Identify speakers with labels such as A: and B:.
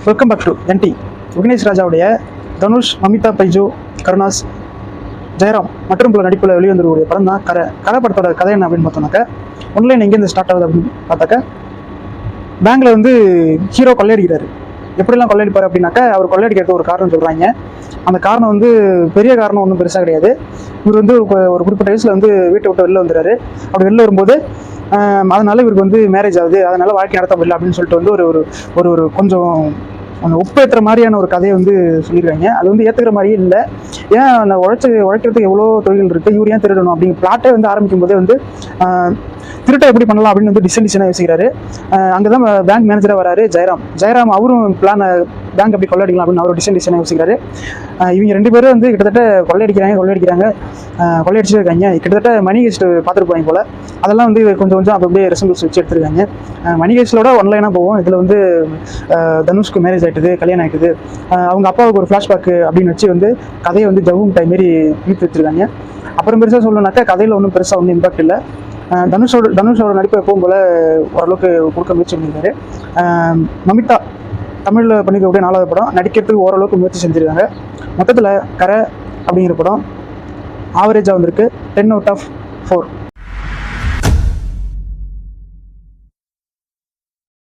A: Welcome back to என்டி. விக்னேஷ் ராஜாவுடைய தனுஷ், மமிதா பைஜு, கருணாஸ், ஜெயராம் மற்றும் பல நடிப்பில் வெளிவந்திருக்கக்கூடிய படம் தான் கரை. கரை படத்தோட கதை என்ன அப்படின்னு பார்த்தோம்னாக்கா, ஒன்லைன் எங்கேருந்து ஸ்டார்ட் ஆகுது அப்படின்னு பார்த்தாக்கா, பேங்க்ல வந்து ஹீரோ கொள்ளையடிக்கிறாரு. எப்படிலாம் கொள்ளையடிப்பார் அப்படின்னாக்கா, அவர் கொள்ளையடிக்கிறது ஒரு காரணம் சொல்கிறாங்க. அந்த காரணம் வந்து பெரிய காரணம் ஒன்றும் பெருசாக கிடையாது. இவர் வந்து ஒரு குறிப்பிட்ட வயசில் வந்து வீட்டை விட்டு வெளில வந்துடுறாரு. அப்படி வெளில வரும்போது அதனால இவருக்கு வந்து மேரேஜ் ஆகுது, அதனால வாழ்க்கை நடத்த முடியல அப்படின்னு சொல்லிட்டு வந்து ஒரு ஒரு ஒரு கொஞ்சம் ஒப்பேற்றுற மாதிரியான ஒரு கதையை வந்து சொல்லியிருக்காங்க. அது வந்து ஏற்றுக்கிற மாதிரியே இல்லை. ஏன் அந்த உழைக்கிறதுக்கு எவ்வளோ தொழில்கள் இருக்குது, இவர் ஏன் திருடணும் அப்படிங்கிற பிளாட்டே வந்து ஆரம்பிக்கும் போதே வந்து திருட்டை எப்படி பண்ணலாம் அப்படின்னு வந்து டிசைனாக யோசிக்கிறாரு. அங்கே தான் பேங்க் மேனேஜராக வராரு ஜெயராம். அவரும் பிளான் பேங்க் எப்படி கொள்ளையடிக்கலாம் அப்படின்னு அவர் டிசைனாக யோசிக்கிறாரு. இவங்க ரெண்டு பேரும் வந்து கிட்டத்தட்ட கொள்ளையடிச்சு இருக்காங்க. கிட்டத்தட்ட மணி ஹெஸ்ட் பார்த்துருப்பாங்க போல. அதெல்லாம் வந்து கொஞ்சம் கொஞ்சம் அப்படியே ரெசம்பிள்ஸ் வச்சு எடுத்துருக்காங்க. மணி ஹெஸ்டோட ஒன்லைனாக போவோம். இதில் வந்து தனுஷ்க்கு மேரேஜ் ஆகிட்டுது, கல்யாணம் ஆகிட்டுது. அவங்க அப்பாவுக்கு ஒரு ஃப்ளாஷ்பேக் அப்படின்னு வச்சு வந்து கதையை வந்து ஜவும் டைம் மாரி இழுத்து வச்சிருக்காங்க. அப்புறம் பெருசாக சொல்லணும்னாக்கா கதையில் ஒன்றும் பெருசாக ஒன்றும் இம்பாக்ட் இல்லை. தனுஷோட நடிப்பை எப்பவும் போல ஓரளவுக்கு கொடுக்க முயற்சி பண்ணியிருக்காரு. மமிதா தமிழில் பண்ணிக்கக்கூடிய 4வது படம், நடிக்கிறதுக்கு ஓரளவுக்கு முயற்சி செஞ்சுருக்காங்க. மொத்தத்தில் கரை அப்படிங்கிற படம் ஆவரேஜாக வந்திருக்கு. 10 out of 4.